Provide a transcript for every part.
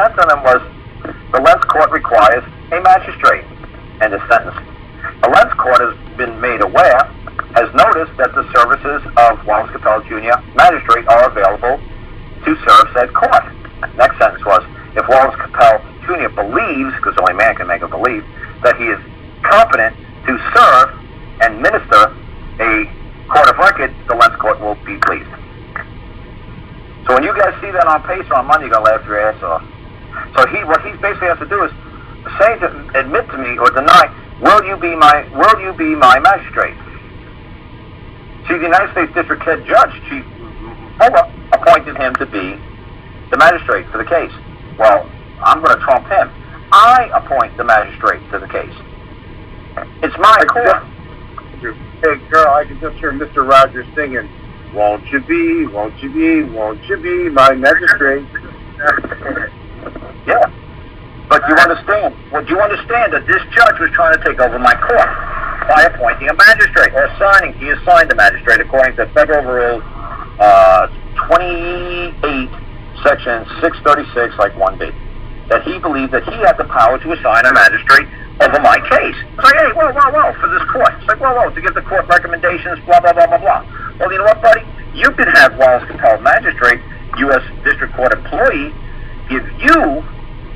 answer them was, the Lentz court requires a magistrate. End of sentence. The Lentz court has been made aware, has noticed that the services of Wallace Capel Jr. Magistrate are available to serve said court. Next sentence was, if Wallace Capel Jr. believes, because only man can make a belief, that he is competent to serve and minister a court of record, the Lentz court will be pleased. So when you guys see that on Pacer on Monday, you're going to laugh your ass off. So what he basically has to do is say to admit to me or deny, will you be my magistrate? See, the United States District Head Judge, Chief Fuller, appointed him to be the magistrate for the case. Well, I'm going to trump him. I appoint the magistrate to the case. It's my court. Hey, Karl, I can just hear Mr. Rogers singing, won't you be my magistrate? Yeah. But you understand, that this judge was trying to take over my court by appointing a magistrate, or assigning, he assigned a magistrate according to Federal Rule 28, Section 636, like 1B. That he believed that he had the power to assign a magistrate over my case. It's like, hey, whoa, for this court. It's like, whoa, to give the court recommendations, blah, blah, blah, blah, blah. Well, you know what, buddy? You can have Wallace Capel Magistrate, U.S. District Court employee, give you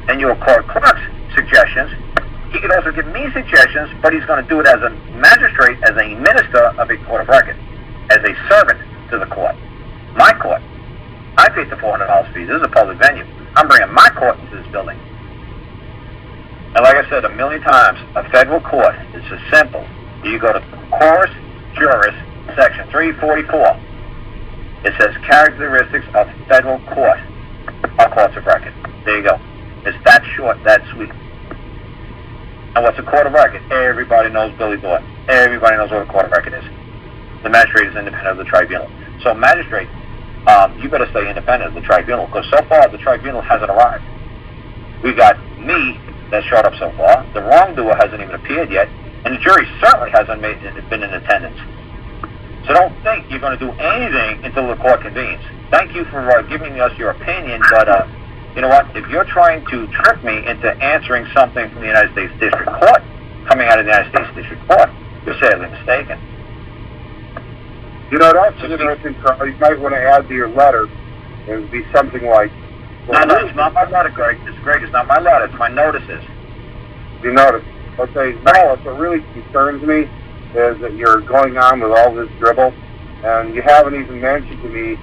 and your court clerks suggestions. He could also give me suggestions, but he's going to do it as a magistrate, as a minister of a court of record, as a servant to the court. My court. I paid the $400 fee. This is a public venue. I'm bringing my court into this building. And like I said a million times, a federal court is as simple. You go to Chorus Juris, Section 344. It says characteristics of federal court, or courts of record. There you go. It's that short, that sweet. And what's a court of record? Everybody knows Billy Boy. Everybody knows what a court of record is. The magistrate is independent of the tribunal. So magistrate, you better stay independent of the tribunal, because so far the tribunal hasn't arrived. We got me that showed up so far. The wrongdoer hasn't even appeared yet, and the jury certainly hasn't been in attendance. So don't think you're going to do anything until the court convenes. Thank you for giving us your opinion, but you know what? If you're trying to trick me into answering something from the United States District Court, coming out of the United States District Court, you're sadly mistaken. You know, that's interesting, Karl. You might want to add to your letter. It would be something like... Well, no, it's not my letter, Greg. It's not my letter. It's my notices. You notice. Okay, no, what really concerns me is that you're going on with all this dribble, and you haven't even mentioned to me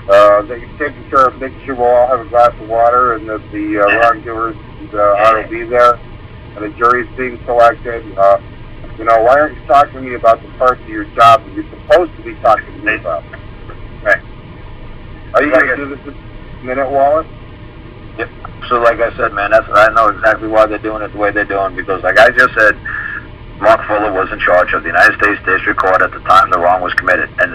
that you're taking care of making sure we'll all have a glass of water, and that the wrongdoers will be there, and the jury's being selected. You know, why aren't you talking to me about the parts of your job that you're supposed to be talking to me about? Right. Are you going to do this in a minute, Wallace? Yep. So like I said, man, I know exactly why they're doing it the way they're doing, because like I just said, Mark Fuller was in charge of the United States District Court at the time the wrong was committed, and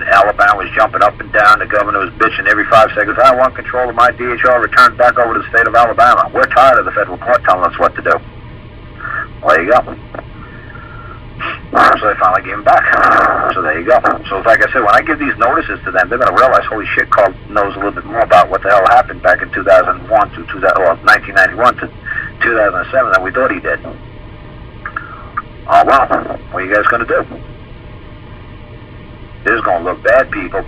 Alabama was jumping up and down. The governor was bitching every 5 seconds. I want control of my DHR returned back over to the state of Alabama. We're tired of the federal court telling us what to do. Well, there you go. So they finally gave him back. So there you go. So like I said, when I give these notices to them, they're going to realize, holy shit, Karl knows a little bit more about what the hell happened back in 2001 to 1991 to 2007 than we thought he did. Oh, well, what are you guys going to do? This is going to look bad, people.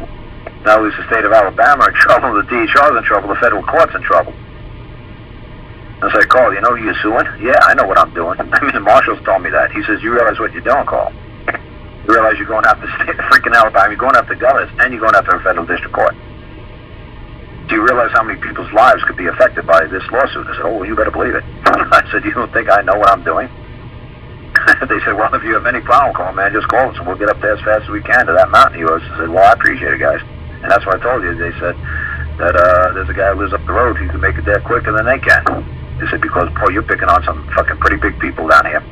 Not only is the state of Alabama in trouble, the DHR is in trouble, the federal court's in trouble. And I say, Karl, you know who you're suing? Yeah, I know what I'm doing. I mean, the marshals told me that. He says, you realize what you're doing, Karl? You realize you're going after state freaking Alabama, you're going after governors, and you're going after a federal district court. Do you realize how many people's lives could be affected by this lawsuit? I said, oh, well, you better believe it. I said, you don't think I know what I'm doing? They said, well, if you have any problem, Karl, man, just call us and we'll get up there as fast as we can to that mountain of yours. I said, well, I appreciate it, guys. And that's what I told you. They said that there's a guy who lives up the road who can make it there quicker than they can. They said, because, Paul, you're picking on some fucking pretty big people down here.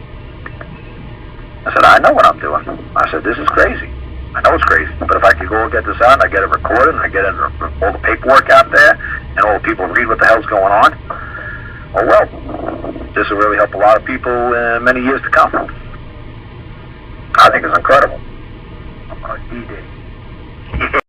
I said, I know what I'm doing. I said, this is crazy. I know it's crazy. But if I could go and get this out and I get it recorded and I get all the paperwork out there and all the people read what the hell's going on, oh, well, this will really help a lot of people in many years to come. I think it's incredible. D-Day.